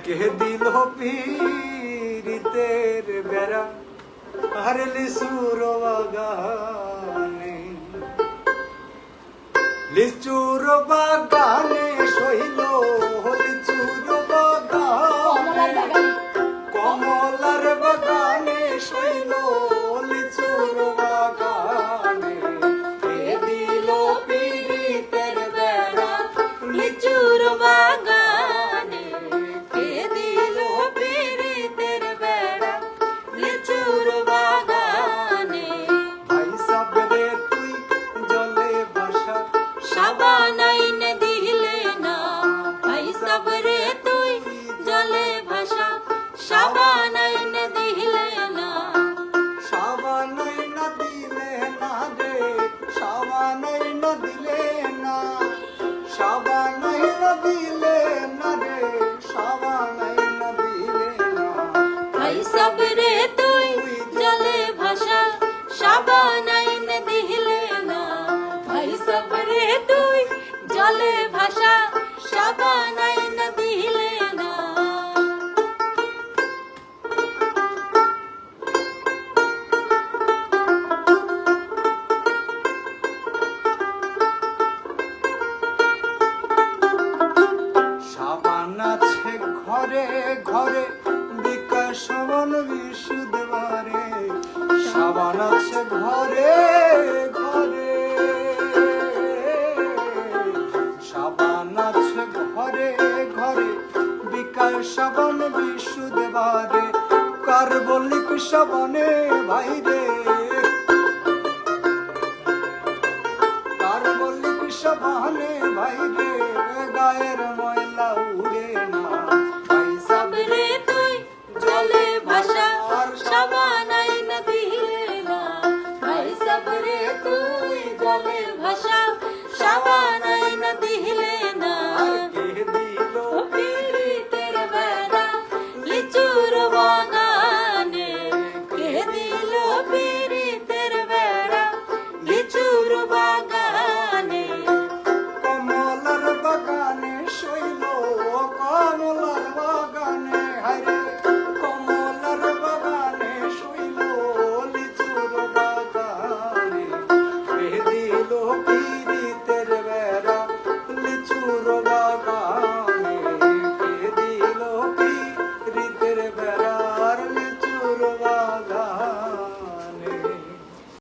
কে দিল পীড়িতের বেড়া আর লিচুর বাগানে, লিচুর বাগানে শৈল লিচুর বাগানে, কমলার বাগানে শৈল লিচুর বাগানে, কে দিল পীড়িতের বেড়া লিচুর বাগানে, কে দিল পীড়িতের বেড়া লিচুর বাগানে। ভাই সাবরে তুই জলে ভাষা সাবান আইনে দিলে না, ভাই সাবরে তুই জলে ভাষা সাবান আইনে দিলে না। সাবানাই না দিলে না রে, সাবানাই না দিলে না, সাবানাই না দিলে না রে, সাবানাই না দিলে না। ভাই সাবরে তুই জলে ভাষা সাবান আইনে দিলে না, ভাই সাবরে তুই জলে ভাষা সাবান আইনে দিলে না। সাবান আছে ঘরে ঘরে, বিকাশ বন বিশুদ্ধবারে, সাবান আছে ঘরে ঘরে, সাবান আছে ঘরে ঘরে, বিকাশ বন বিশুদ্ধবারে, কার্বলিক সাবানে ভাইরে, কার্বলিক সাবানে ভাইরে, গায়ের ময়লা উড়ে না। ভাই সাবরে তুই জলে ভাষা সাবান আইনে দিলে না, ভাই সাবরে তুই জলে ভাষা সাবান